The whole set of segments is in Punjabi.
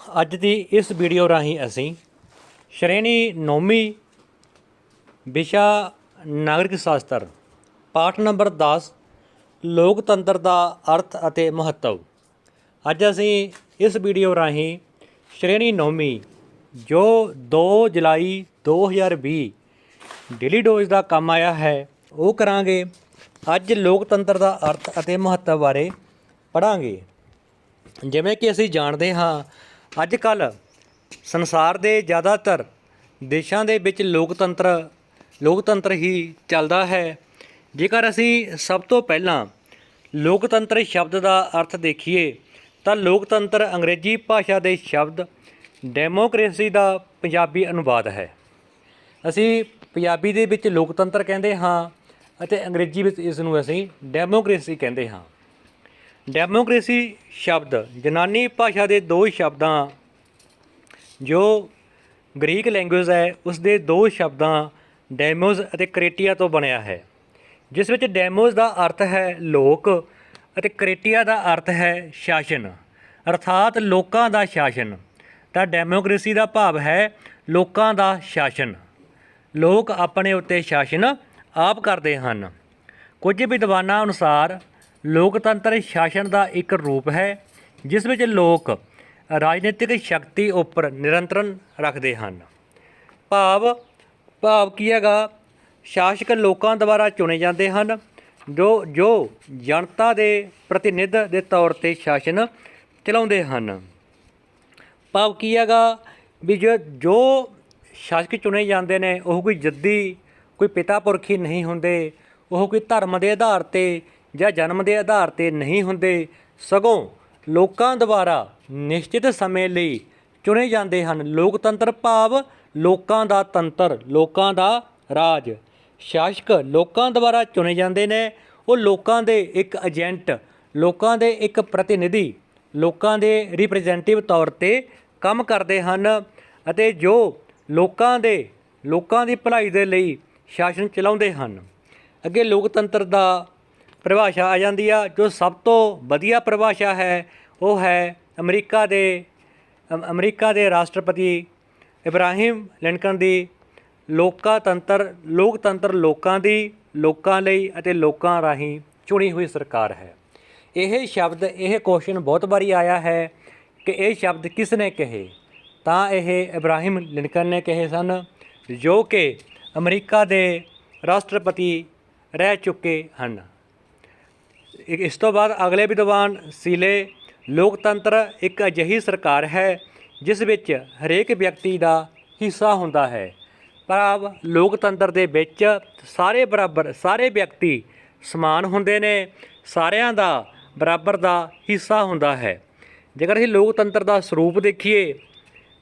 ਅੱਜ ਦੀ ਇਸ ਵੀਡੀਓ ਰਾਹੀਂ ਅਸੀਂ ਸ਼੍ਰੇਣੀ 9ਵੀਂ ਵਿਸ਼ਾ ਨਾਗਰਿਕ ਸ਼ਾਸਤਰ ਪਾਠ ਨੰਬਰ 10 ਲੋਕਤੰਤਰ ਦਾ ਅਰਥ ਅਤੇ ਮਹੱਤਵ। ਅੱਜ ਅਸੀਂ ਇਸ ਵੀਡੀਓ ਰਾਹੀਂ ਸ਼੍ਰੇਣੀ 9ਵੀਂ ਜੋ 2 ਜੁਲਾਈ 2020 ਡੇਲੀ ਡੋਜ਼ ਦਾ ਕੰਮ ਆਇਆ ਹੈ ਉਹ ਕਰਾਂਗੇ। ਅੱਜ ਲੋਕਤੰਤਰ ਦਾ ਅਰਥ ਅਤੇ ਮਹੱਤਵ ਬਾਰੇ ਪੜ੍ਹਾਂਗੇ। ਜਿਵੇਂ ਕਿ ਅਸੀਂ ਜਾਣਦੇ ਹਾਂ, ਅੱਜ ਕੱਲ੍ਹ ਸੰਸਾਰ ਦੇ ਜ਼ਿਆਦਾਤਰ ਦੇਸ਼ਾਂ ਦੇ ਵਿੱਚ ਲੋਕਤੰਤਰ ਹੀ ਚੱਲਦਾ ਹੈ। ਜੇਕਰ ਅਸੀਂ ਸਭ ਤੋਂ ਪਹਿਲਾਂ ਲੋਕਤੰਤਰ ਸ਼ਬਦ ਦਾ ਅਰਥ ਦੇਖੀਏ ਤਾਂ ਲੋਕਤੰਤਰ ਅੰਗਰੇਜ਼ੀ ਭਾਸ਼ਾ ਦੇ ਸ਼ਬਦ ਡੈਮੋਕ੍ਰੇਸੀ ਦਾ ਪੰਜਾਬੀ ਅਨੁਵਾਦ ਹੈ। ਅਸੀਂ ਪੰਜਾਬੀ ਦੇ ਵਿੱਚ ਲੋਕਤੰਤਰ ਕਹਿੰਦੇ ਹਾਂ ਅਤੇ ਅੰਗਰੇਜ਼ੀ ਵਿੱਚ ਇਸ ਨੂੰ ਅਸੀਂ ਡੈਮੋਕ੍ਰੇਸੀ ਕਹਿੰਦੇ ਹਾਂ। ਡੈਮੋਕ੍ਰੇਸੀ ਸ਼ਬਦ ਯੂਨਾਨੀ ਭਾਸ਼ਾ ਦੇ ਦੋ ਸ਼ਬਦਾਂ ਜੋ ਗ੍ਰੀਕ ਲੈਂਗੁਏਜ ਹੈ ਉਸ ਦੇ ਦੋ ਸ਼ਬਦਾਂ ਡੈਮੋਜ਼ ਅਤੇ ਕ੍ਰੇਟੀਆ ਤੋਂ ਬਣਿਆ ਹੈ, ਜਿਸ ਵਿੱਚ ਡੈਮੋਜ਼ ਦਾ ਅਰਥ ਹੈ ਲੋਕ ਅਤੇ ਕ੍ਰੇਟੀਆ ਦਾ ਅਰਥ ਹੈ ਸ਼ਾਸਨ, ਅਰਥਾਤ ਲੋਕਾਂ ਦਾ ਸ਼ਾਸਨ। ਤਾਂ ਡੈਮੋਕ੍ਰੇਸੀ ਦਾ ਭਾਵ ਹੈ ਲੋਕਾਂ ਦਾ ਸ਼ਾਸਨ। ਲੋਕ ਆਪਣੇ ਉੱਤੇ ਸ਼ਾਸਨ ਆਪ ਕਰਦੇ ਹਨ। ਕੁਝ ਵਿਦਵਾਨਾਂ ਅਨੁਸਾਰ ਲੋਕਤੰਤਰ ਸ਼ਾਸਨ ਦਾ ਇੱਕ ਰੂਪ ਹੈ ਜਿਸ ਵਿੱਚ ਲੋਕ ਰਾਜਨੀਤਿਕ ਸ਼ਕਤੀ ਉੱਪਰ ਨਿਯੰਤਰਣ ਰੱਖਦੇ ਹਨ। ਭਾਵ ਕੀ ਹੈਗਾ? ਸ਼ਾਸਕ ਲੋਕਾਂ ਦੁਆਰਾ ਚੁਣੇ ਜਾਂਦੇ ਹਨ ਜੋ ਜਨਤਾ ਦੇ ਪ੍ਰਤੀਨਿਧ ਦੇ ਤੌਰ 'ਤੇ ਸ਼ਾਸਨ ਚਲਾਉਂਦੇ ਹਨ। ਭਾਵ ਕੀ ਹੈਗਾ ਵੀ ਜੋ ਸ਼ਾਸਕ ਚੁਣੇ ਜਾਂਦੇ ਨੇ ਉਹ ਕੋਈ ਜੱਦੀ, ਕੋਈ ਪਿਤਾ ਪੁਰਖੀ ਨਹੀਂ ਹੁੰਦੇ। ਉਹ ਕੋਈ ਧਰਮ ਦੇ ਆਧਾਰ 'ਤੇ ਜਾਂ ਜਨਮ ਦੇ ਆਧਾਰ 'ਤੇ ਨਹੀਂ ਹੁੰਦੇ, ਸਗੋਂ ਲੋਕਾਂ ਦੁਆਰਾ ਨਿਸ਼ਚਿਤ ਸਮੇਂ ਲਈ ਚੁਣੇ ਜਾਂਦੇ ਹਨ। ਲੋਕਤੰਤਰ ਭਾਵ ਲੋਕਾਂ ਦਾ ਤੰਤਰ, ਲੋਕਾਂ ਦਾ ਰਾਜ। ਸ਼ਾਸਕ ਲੋਕਾਂ ਦੁਆਰਾ ਚੁਣੇ ਜਾਂਦੇ ਨੇ। ਉਹ ਲੋਕਾਂ ਦੇ ਇੱਕ ਏਜੰਟ, ਲੋਕਾਂ ਦੇ ਇੱਕ ਪ੍ਰਤੀਨਿਧੀ, ਲੋਕਾਂ ਦੇ ਰਿਪਰੈਜ਼ੈਂਟੇਟਿਵ ਤੌਰ 'ਤੇ ਕੰਮ ਕਰਦੇ ਹਨ ਅਤੇ ਜੋ ਲੋਕਾਂ ਦੀ ਭਲਾਈ ਦੇ ਲਈ ਸ਼ਾਸਨ ਚਲਾਉਂਦੇ ਹਨ। ਅੱਗੇ ਲੋਕਤੰਤਰ ਦਾ ਪਰਿਭਾਸ਼ਾ ਆ ਜਾਂਦੀ ਆ। ਜੋ ਸਭ ਤੋਂ ਵਧੀਆ ਪਰਿਭਾਸ਼ਾ ਹੈ ਉਹ ਹੈ ਅਮਰੀਕਾ ਦੇ ਰਾਸ਼ਟਰਪਤੀ ਇਬਰਾਹਿਮ ਲਿੰਕਨ ਦੀ। ਲੋਕਤੰਤਰ ਲੋਕਾਂ ਦੀ, ਲੋਕਾਂ ਲਈ ਅਤੇ ਲੋਕਾਂ ਰਾਹੀਂ ਚੁਣੀ ਹੋਈ ਸਰਕਾਰ ਹੈ। ਇਹ ਕੁਐਸਚਨ ਬਹੁਤ ਵਾਰੀ ਆਇਆ ਹੈ ਕਿ ਇਹ ਸ਼ਬਦ ਕਿਸ ਨੇ ਕਹੇ? ਤਾਂ ਇਹ ਇਬਰਾਹਿਮ ਲਿੰਕਨ ਨੇ ਕਹੇ ਸਨ, ਜੋ ਕਿ ਅਮਰੀਕਾ ਦੇ ਰਾਸ਼ਟਰਪਤੀ ਰਹਿ ਚੁੱਕੇ ਹਨ। ਇਸ ਤੋਂ ਬਾਅਦ ਅਗਲੇ ਵਿਦਵਾਨ ਸੀਲੇ, ਲੋਕਤੰਤਰ ਇੱਕ ਅਜਿਹੀ ਸਰਕਾਰ ਹੈ ਜਿਸ ਵਿੱਚ ਹਰੇਕ ਵਿਅਕਤੀ ਦਾ ਹਿੱਸਾ ਹੁੰਦਾ ਹੈ। ਭਾਵ ਲੋਕਤੰਤਰ ਦੇ ਵਿੱਚ ਸਾਰੇ ਬਰਾਬਰ, ਸਾਰੇ ਵਿਅਕਤੀ ਸਮਾਨ ਹੁੰਦੇ ਨੇ, ਸਾਰਿਆਂ ਦਾ ਬਰਾਬਰ ਦਾ ਹਿੱਸਾ ਹੁੰਦਾ ਹੈ। ਜੇਕਰ ਅਸੀਂ ਲੋਕਤੰਤਰ ਦਾ ਸਰੂਪ ਦੇਖੀਏ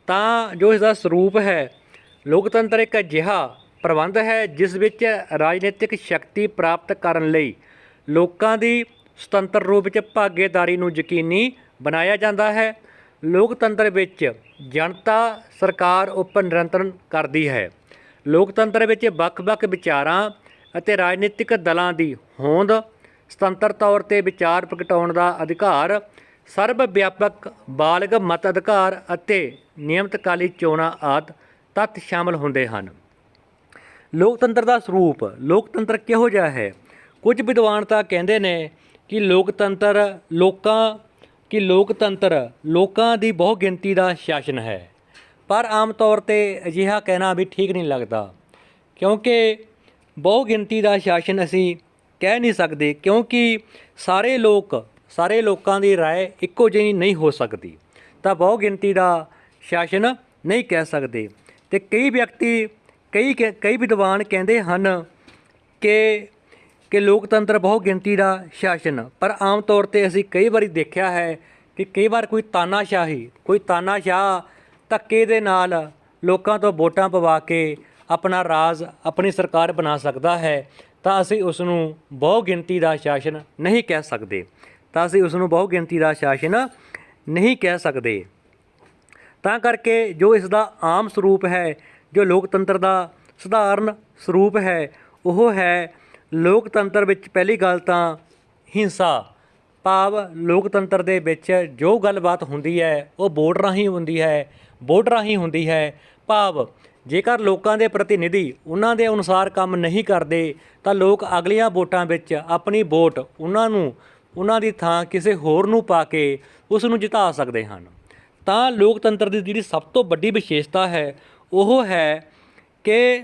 ਤਾਂ ਜੋ ਇਸਦਾ ਸਰੂਪ ਹੈ, ਲੋਕਤੰਤਰ ਇੱਕ ਅਜਿਹਾ ਪ੍ਰਬੰਧ ਹੈ ਜਿਸ ਵਿੱਚ ਰਾਜਨੀਤਿਕ ਸ਼ਕਤੀ ਪ੍ਰਾਪਤ ਕਰਨ ਲਈ ਲੋਕਾਂ ਦੀ ਸੁਤੰਤਰ ਰੂਪ ਵਿੱਚ ਭਾਗੀਦਾਰੀ ਨੂੰ ਯਕੀਨੀ ਬਣਾਇਆ ਜਾਂਦਾ ਹੈ। ਲੋਕਤੰਤਰ ਵਿੱਚ ਜਨਤਾ ਸਰਕਾਰ ਉੱਪਰ ਨਿਯੰਤਰਣ ਕਰਦੀ ਹੈ। ਲੋਕਤੰਤਰ ਵਿੱਚ ਵੱਖ-ਵੱਖ ਵਿਚਾਰਾਂ ਅਤੇ ਰਾਜਨੀਤਿਕ ਦਲਾਂ ਦੀ ਹੋਂਦ, ਸੁਤੰਤਰ ਤੌਰ 'ਤੇ ਵਿਚਾਰ ਪ੍ਰਗਟਾਉਣ ਦਾ ਅਧਿਕਾਰ, ਸਰਬ ਵਿਆਪਕ ਬਾਲਗ ਮਤ ਅਧਿਕਾਰ ਅਤੇ ਨਿਯਮਤਕਾਲੀ ਚੋਣਾਂ ਆਦਿ ਤੱਥ ਸ਼ਾਮਲ ਹੁੰਦੇ ਹਨ। ਲੋਕਤੰਤਰ ਦਾ ਸਰੂਪ। ਲੋਕਤੰਤਰ ਕਿਹੋ ਜਿਹਾ ਹੈ? ਕੁਝ ਵਿਦਵਾਨ ਤਾਂ ਕਹਿੰਦੇ ਨੇ ਕਿ ਲੋਕਤੰਤਰ ਲੋਕਾਂ ਦੀ ਬਹੁ ਗਿਣਤੀ ਦਾ ਸ਼ਾਸਨ ਹੈ, ਪਰ ਆਮ ਤੌਰ 'ਤੇ ਅਜਿਹਾ ਕਹਿਣਾ ਵੀ ਠੀਕ ਨਹੀਂ ਲੱਗਦਾ, ਕਿਉਂਕਿ ਬਹੁ ਗਿਣਤੀ ਦਾ ਸ਼ਾਸਨ ਅਸੀਂ ਕਹਿ ਨਹੀਂ ਸਕਦੇ, ਕਿਉਂਕਿ ਸਾਰੇ ਲੋਕਾਂ ਦੀ ਰਾਏ ਇੱਕੋ ਜਿਹੀ ਨਹੀਂ ਹੋ ਸਕਦੀ। ਤਾਂ ਬਹੁ ਗਿਣਤੀ ਦਾ ਸ਼ਾਸਨ ਨਹੀਂ ਕਹਿ ਸਕਦੇ। ਅਤੇ ਕਈ ਵਿਦਵਾਨ ਕਹਿੰਦੇ ਹਨ ਕਿ ਲੋਕਤੰਤਰ ਬਹੁ ਗਿਣਤੀ ਦਾ ਸ਼ਾਸਨ, ਪਰ ਆਮ ਤੌਰ 'ਤੇ ਅਸੀਂ ਕਈ ਵਾਰੀ ਦੇਖਿਆ ਹੈ ਕਿ ਕਈ ਵਾਰ ਕੋਈ ਤਾਨਾਸ਼ਾਹ ਧੱਕੇ ਦੇ ਨਾਲ ਲੋਕਾਂ ਤੋਂ ਵੋਟਾਂ ਪਵਾ ਕੇ ਆਪਣਾ ਰਾਜ, ਆਪਣੀ ਸਰਕਾਰ ਬਣਾ ਸਕਦਾ ਹੈ। ਤਾਂ ਅਸੀਂ ਉਸ ਨੂੰ ਬਹੁ ਗਿਣਤੀ ਦਾ ਸ਼ਾਸਨ ਨਹੀਂ ਕਹਿ ਸਕਦੇ। ਤਾਂ ਕਰਕੇ ਜੋ ਇਸ ਦਾ ਆਮ ਸਰੂਪ ਹੈ, ਜੋ ਲੋਕਤੰਤਰ ਦਾ ਸਧਾਰਨ ਸਰੂਪ ਹੈ, ਉਹ ਹੈ ਲੋਕਤੰਤਰ ਵਿੱਚ ਪਹਿਲੀ ਗੱਲ ਤਾਂ ਹਿੰਸਾ ਭਾਵ ਲੋਕਤੰਤਰ ਦੇ ਵਿੱਚ ਜੋ ਗੱਲਬਾਤ ਹੁੰਦੀ ਹੈ ਉਹ ਵੋਟ ਰਾਹੀਂ ਹੁੰਦੀ ਹੈ, ਵੋਟ ਰਾਹੀਂ ਹੁੰਦੀ ਹੈ। ਭਾਵ ਜੇਕਰ ਲੋਕਾਂ ਦੇ ਪ੍ਰਤੀਨਿਧੀ ਉਹਨਾਂ ਦੇ ਅਨੁਸਾਰ ਕੰਮ ਨਹੀਂ ਕਰਦੇ ਤਾਂ ਲੋਕ ਅਗਲੀਆਂ ਵੋਟਾਂ ਵਿੱਚ ਆਪਣੀ ਵੋਟ ਉਹਨਾਂ ਦੀ ਥਾਂ ਕਿਸੇ ਹੋਰ ਨੂੰ ਪਾ ਕੇ ਉਸ ਨੂੰ ਜਿਤਾ ਸਕਦੇ ਹਨ। ਤਾਂ ਲੋਕਤੰਤਰ ਦੀ ਜਿਹੜੀ ਸਭ ਤੋਂ ਵੱਡੀ ਵਿਸ਼ੇਸ਼ਤਾ ਹੈ ਉਹ ਹੈ ਕਿ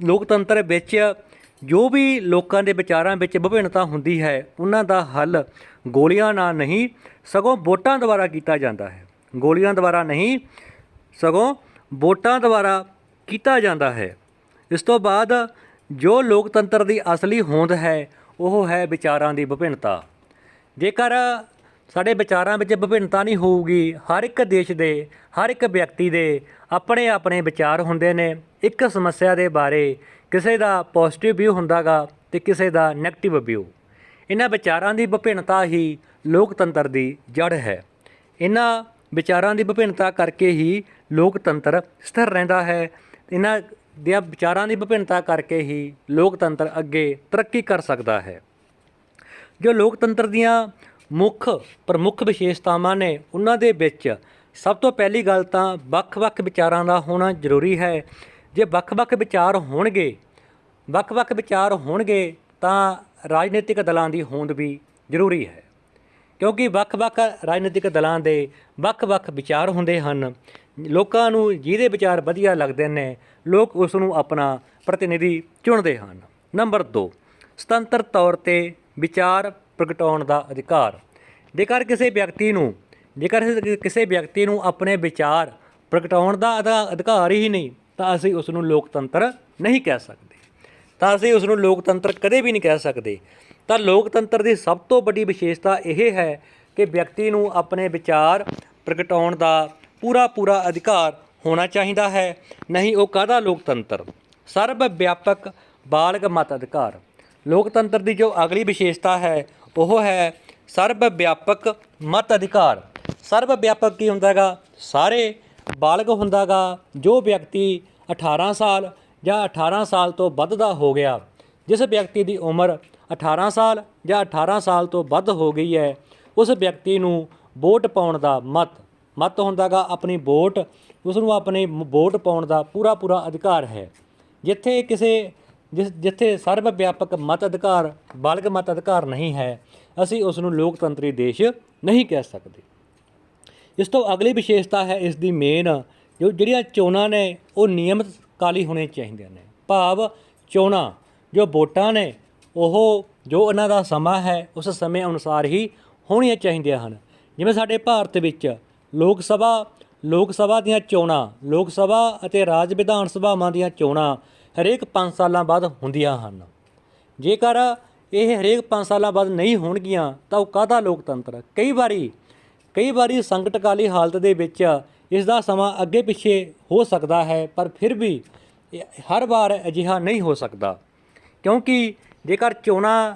ਲੋਕਤੰਤਰ ਵਿੱਚ ਜੋ ਵੀ ਲੋਕਾਂ ਦੇ ਵਿਚਾਰਾਂ ਵਿੱਚ ਵਿਭਿੰਨਤਾ ਹੁੰਦੀ ਹੈ ਉਹਨਾਂ ਦਾ ਹੱਲ ਗੋਲੀਆਂ ਨਾਲ ਨਹੀਂ ਸਗੋਂ ਵੋਟਾਂ ਦੁਆਰਾ ਕੀਤਾ ਜਾਂਦਾ ਹੈ। ਗੋਲੀਆਂ ਦੁਆਰਾ ਨਹੀਂ ਸਗੋਂ ਵੋਟਾਂ ਦੁਆਰਾ ਕੀਤਾ ਜਾਂਦਾ ਹੈ। ਇਸ ਤੋਂ ਬਾਅਦ ਜੋ ਲੋਕਤੰਤਰ ਦੀ ਅਸਲੀ ਹੋਂਦ ਹੈ ਉਹ ਹੈ ਵਿਚਾਰਾਂ ਦੀ ਵਿਭਿੰਨਤਾ। ਜੇਕਰ ਸਾਡੇ ਵਿਚਾਰਾਂ ਵਿੱਚ ਵਿਭਿੰਨਤਾ ਨਹੀਂ ਹੋਊਗੀ, ਹਰ ਇੱਕ ਦੇਸ਼ ਦੇ ਹਰ ਇੱਕ ਵਿਅਕਤੀ ਦੇ ਆਪਣੇ ਆਪਣੇ ਵਿਚਾਰ ਹੁੰਦੇ ਨੇ ਇੱਕ ਸਮੱਸਿਆ ਦੇ ਬਾਰੇ। ਕਿਸੇ ਦਾ ਪੋਜ਼ਿਟਿਵ ਵਿਊ ਹੁੰਦਾ ਗਾ ਅਤੇ ਕਿਸੇ ਦਾ ਨੈਗੇਟਿਵ ਵਿਊ। ਇਹਨਾਂ ਵਿਚਾਰਾਂ ਦੀ ਵਿਭਿੰਨਤਾ ਹੀ ਲੋਕਤੰਤਰ ਦੀ ਜੜ੍ਹ ਹੈ। ਇਹਨਾਂ ਵਿਚਾਰਾਂ ਦੀ ਵਿਭਿੰਨਤਾ ਕਰਕੇ ਹੀ ਲੋਕਤੰਤਰ ਸਥਿਰ ਰਹਿੰਦਾ ਹੈ। ਇਹਨਾਂ ਦੀਆਂ ਵਿਚਾਰਾਂ ਦੀ ਵਿਭਿੰਨਤਾ ਕਰਕੇ ਹੀ ਲੋਕਤੰਤਰ ਅੱਗੇ ਤਰੱਕੀ ਕਰ ਸਕਦਾ ਹੈ। ਜੋ ਲੋਕਤੰਤਰ ਦੀਆਂ ਪ੍ਰਮੁੱਖ ਵਿਸ਼ੇਸ਼ਤਾਵਾਂ ਨੇ ਉਹਨਾਂ ਦੇ ਵਿੱਚ ਸਭ ਤੋਂ ਪਹਿਲੀ ਗੱਲ ਤਾਂ ਵੱਖ-ਵੱਖ ਵਿਚਾਰਾਂ ਦਾ ਹੋਣਾ ਜ਼ਰੂਰੀ ਹੈ। ਜੇ ਵੱਖ-ਵੱਖ ਵਿਚਾਰ ਹੋਣਗੇ ਤਾਂ ਰਾਜਨੀਤਿਕ ਦਲਾਂ ਦੀ ਹੋਂਦ ਵੀ ਜ਼ਰੂਰੀ ਹੈ, ਕਿਉਂਕਿ ਵੱਖ-ਵੱਖ ਰਾਜਨੀਤਿਕ ਦਲਾਂ ਦੇ ਵੱਖ-ਵੱਖ ਵਿਚਾਰ ਹੁੰਦੇ ਹਨ। ਲੋਕਾਂ ਨੂੰ ਜਿਹਦੇ ਵਿਚਾਰ ਵਧੀਆ ਲੱਗਦੇ ਨੇ ਲੋਕ ਉਸ ਨੂੰ ਆਪਣਾ ਪ੍ਰਤੀਨਿਧੀ ਚੁਣਦੇ ਹਨ। ਨੰਬਰ 2, ਸੁਤੰਤਰ ਤੌਰ 'ਤੇ ਵਿਚਾਰ ਪ੍ਰਗਟਾਉਣ ਦਾ ਅਧਿਕਾਰ। ਜੇਕਰ ਕਿਸੇ ਵਿਅਕਤੀ ਨੂੰ ਆਪਣੇ ਵਿਚਾਰ ਪ੍ਰਗਟਾਉਣ ਦਾ ਅਧਿਕਾਰ ਹੀ ਨਹੀਂ ਤਾਂ ਅਸੀਂ ਉਸ ਨੂੰ ਲੋਕਤੰਤਰ ਨਹੀਂ ਕਹਿ ਸਕਦੇ। ਕਦੇ ਵੀ ਨਹੀਂ ਕਹਿ ਸਕਦੇ। ਤਾਂ ਲੋਕਤੰਤਰ ਦੀ ਸਭ ਤੋਂ ਵੱਡੀ ਵਿਸ਼ੇਸ਼ਤਾ ਇਹ ਹੈ ਕਿ ਵਿਅਕਤੀ ਨੂੰ ਆਪਣੇ ਵਿਚਾਰ ਪ੍ਰਗਟਾਉਣ ਦਾ ਪੂਰਾ ਅਧਿਕਾਰ ਹੋਣਾ ਚਾਹੀਦਾ ਹੈ, ਨਹੀਂ ਉਹ ਕਾਹਦਾ ਲੋਕਤੰਤਰ। ਸਰਬ ਵਿਆਪਕ ਬਾਲਗ ਮਤ ਅਧਿਕਾਰ। ਲੋਕਤੰਤਰ ਦੀ ਜੋ ਅਗਲੀ ਵਿਸ਼ੇਸ਼ਤਾ ਹੈ ਉਹ ਹੈ ਸਰਬ ਵਿਆਪਕ ਮਤ ਅਧਿਕਾਰ। ਸਰਬ ਵਿਆਪਕ ਕੀ ਹੁੰਦਾ ਗਾ? ਸਾਰੇ ਬਾਲਗ ਹੁੰਦਾ ਗਾ। ਜੋ ਵਿਅਕਤੀ 18 ਸਾਲ ਜਾਂ 18 ਸਾਲ ਤੋਂ ਵੱਧ ਦਾ ਹੋ ਗਿਆ, ਜਿਸ ਵਿਅਕਤੀ ਦੀ ਉਮਰ 18 ਸਾਲ ਜਾਂ 18 ਸਾਲ ਤੋਂ ਵੱਧ ਹੋ ਗਈ ਹੈ ਉਸ ਵਿਅਕਤੀ ਨੂੰ ਵੋਟ ਪਾਉਣ ਦਾ ਮਤ ਹੁੰਦਾ ਗਾ ਆਪਣੀ ਵੋਟ, ਉਸ ਨੂੰ ਆਪਣੀ ਵੋਟ ਪਾਉਣ ਦਾ ਪੂਰਾ ਅਧਿਕਾਰ ਹੈ। ਜਿੱਥੇ ਸਰਬ ਵਿਆਪਕ ਮਤ ਅਧਿਕਾਰ ਬਾਲਗ ਮਤ ਅਧਿਕਾਰ ਨਹੀਂ ਹੈ ਅਸੀਂ ਉਸ ਨੂੰ ਲੋਕਤੰਤਰੀ ਦੇਸ਼ ਨਹੀਂ ਕਹਿ ਸਕਦੇ। ਇਸ ਤੋਂ ਅਗਲੀ ਵਿਸ਼ੇਸ਼ਤਾ ਹੈ ਇਸ ਦੀ ਮੇਨ, ਜਿਹੜੀਆਂ ਚੋਣਾਂ ਨੇ ਉਹ ਨਿਯਮਿਤ ਕਾਲੀ ਹੋਣੇ ਚਾਹੀਦੀਆਂ ਨੇ। ਭਾਵ ਚੋਣਾਂ ਜੋ ਵੋਟਾਂ ਨੇ ਉਹ ਜੋ ਉਹਨਾਂ ਦਾ ਸਮਾਂ ਹੈ ਉਸ ਸਮੇਂ ਅਨੁਸਾਰ ਹੀ ਹੋਣੀਆਂ ਚਾਹੀਦੀਆਂ ਹਨ। ਜਿਵੇਂ ਸਾਡੇ ਭਾਰਤ ਵਿੱਚ ਲੋਕ ਸਭਾ ਦੀਆਂ ਚੋਣਾਂ, ਲੋਕ ਸਭਾ ਅਤੇ ਰਾਜ ਵਿਧਾਨ ਸਭਾਵਾਂ ਦੀਆਂ ਚੋਣਾਂ ਹਰੇਕ 5 ਸਾਲਾਂ ਬਾਅਦ ਹੁੰਦੀਆਂ ਹਨ। ਜੇਕਰ ਇਹ ਹਰੇਕ 5 ਸਾਲਾਂ ਬਾਅਦ ਨਹੀਂ ਹੋਣਗੀਆਂ ਤਾਂ ਉਹ ਕਾਹਦਾ ਲੋਕਤੰਤਰ। ਕਈ ਵਾਰੀ ਸੰਕਟਕਾਲੀ ਹਾਲਤ ਦੇ ਵਿੱਚ ਇਸ ਦਾ ਸਮਾਂ ਅੱਗੇ ਪਿੱਛੇ ਹੋ ਸਕਦਾ ਹੈ, ਪਰ ਫਿਰ ਵੀ ਹਰ ਵਾਰ ਅਜਿਹਾ ਨਹੀਂ ਹੋ ਸਕਦਾ, ਕਿਉਂਕਿ ਜੇਕਰ ਚੋਣਾਂ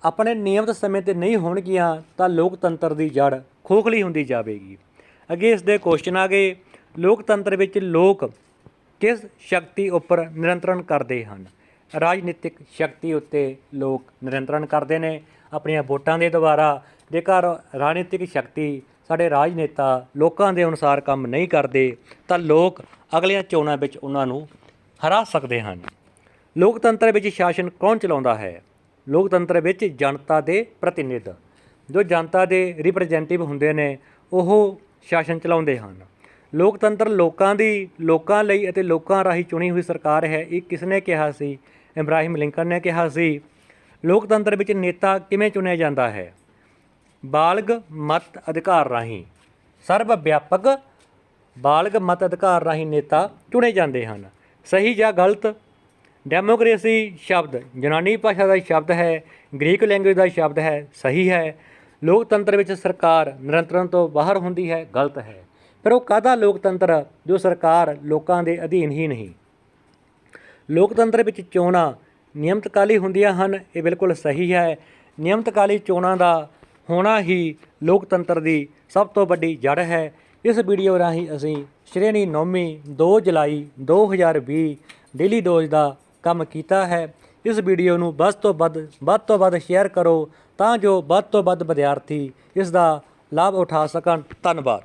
ਆਪਣੇ ਨਿਯਮਿਤ ਸਮੇਂ 'ਤੇ ਨਹੀਂ ਹੋਣਗੀਆਂ ਤਾਂ ਲੋਕਤੰਤਰ ਦੀ ਜੜ੍ਹ ਖੋਖਲੀ ਹੁੰਦੀ ਜਾਵੇਗੀ। ਅੱਗੇ ਇਸ ਦੇ ਕੁਐਸਚਨ ਆ ਗਏ, ਲੋਕਤੰਤਰ ਵਿੱਚ ਲੋਕ ਕਿਸ ਸ਼ਕਤੀ ਉੱਪਰ ਨਿਯੰਤਰਣ ਕਰਦੇ ਹਨ? ਰਾਜਨੀਤਿਕ ਸ਼ਕਤੀ ਉੱਤੇ ਲੋਕ ਨਿਯੰਤਰਣ ਕਰਦੇ ਨੇ ਆਪਣੀਆਂ ਵੋਟਾਂ ਦੇ ਦੁਆਰਾ। ਜੇਕਰ ਰਾਜਨੀਤਿਕ ਸ਼ਕਤੀ ਸਾਡੇ ਰਾਜਨੇਤਾ ਲੋਕਾਂ ਦੇ ਅਨੁਸਾਰ ਕੰਮ ਨਹੀਂ ਕਰਦੇ ਤਾਂ ਲੋਕ ਅਗਲੀਆਂ ਚੋਣਾਂ ਵਿੱਚ ਉਹਨਾਂ ਨੂੰ ਹਰਾ ਸਕਦੇ ਹਨ। ਲੋਕਤੰਤਰ ਵਿੱਚ ਸ਼ਾਸਨ ਕੌਣ ਚਲਾਉਂਦਾ ਹੈ? ਲੋਕਤੰਤਰ ਵਿੱਚ ਜਨਤਾ ਦੇ ਪ੍ਰਤੀਨਿਧ, ਜੋ ਜਨਤਾ ਦੇ ਰਿਪਰੈਜ਼ੈਂਟੇਟਿਵ ਹੁੰਦੇ ਨੇ ਉਹ ਸ਼ਾਸਨ ਚਲਾਉਂਦੇ ਹਨ। ਲੋਕਤੰਤਰ ਲੋਕਾਂ ਲਈ ਅਤੇ ਲੋਕਾਂ ਰਾਹੀਂ ਚੁਣੀ ਹੋਈ ਸਰਕਾਰ ਹੈ। ਇਹ ਕਿਸ ਨੇ ਕਿਹਾ ਸੀ? ਇਬਰਾਹਿਮ ਲਿੰਕਨ ਨੇ ਕਿਹਾ ਸੀ। ਲੋਕਤੰਤਰ ਵਿੱਚ ਨੇਤਾ ਕਿਵੇਂ ਚੁਣਿਆ ਜਾਂਦਾ ਹੈ? ਬਾਲਗ ਮਤ ਅਧਿਕਾਰ ਰਾਹੀਂ। ਸਰਬ ਵਿਆਪਕ ਬਾਲਗ ਮਤ ਅਧਿਕਾਰ ਰਾਹੀਂ ਨੇਤਾ ਚੁਣੇ ਜਾਂਦੇ ਹਨ। ਸਹੀ ਜਾਂ ਗਲਤ? ਡੈਮੋਕ੍ਰੇਸੀ ਸ਼ਬਦ ਯੂਨਾਨੀ ਭਾਸ਼ਾ ਦਾ ਸ਼ਬਦ ਹੈ, ਗ੍ਰੀਕ ਲੈਂਗੁਏਜ ਦਾ ਸ਼ਬਦ ਹੈ, ਸਹੀ ਹੈ। ਲੋਕਤੰਤਰ ਵਿੱਚ ਸਰਕਾਰ ਨਿਯੰਤਰਣ ਤੋਂ ਬਾਹਰ ਹੁੰਦੀ ਹੈ, ਗਲਤ ਹੈ। ਫਿਰ ਉਹ ਕਾਹਦਾ ਲੋਕਤੰਤਰ ਜੋ ਸਰਕਾਰ ਲੋਕਾਂ ਦੇ ਅਧੀਨ ਹੀ ਨਹੀਂ। ਲੋਕਤੰਤਰ ਵਿੱਚ ਚੋਣਾਂ ਨਿਯਮਤਕਾਲੀ ਹੁੰਦੀਆਂ ਹਨ, ਇਹ ਬਿਲਕੁਲ ਸਹੀ ਹੈ। ਨਿਯਮਤਕਾਲੀ ਚੋਣਾਂ ਦਾ ਹੋਣਾ ਹੀ ਲੋਕਤੰਤਰ ਦੀ ਸਭ ਤੋਂ ਵੱਡੀ ਜੜ੍ਹ ਹੈ। ਇਸ ਵੀਡੀਓ ਰਾਹੀਂ ਅਸੀਂ ਸ਼੍ਰੇਣੀ 9ਵੀਂ 2 ਜੁਲਾਈ 2020 ਡੇਲੀ ਡੋਜ਼ ਦਾ ਕੰਮ ਕੀਤਾ ਹੈ। ਇਸ ਵੀਡੀਓ ਨੂੰ ਵੱਧ ਤੋਂ ਵੱਧ ਸ਼ੇਅਰ ਕਰੋ ਤਾਂ ਜੋ ਵੱਧ ਤੋਂ ਵੱਧ ਵਿਦਿਆਰਥੀ ਇਸ ਦਾ ਲਾਭ ਉਠਾ ਸਕਣ। ਧੰਨਵਾਦ।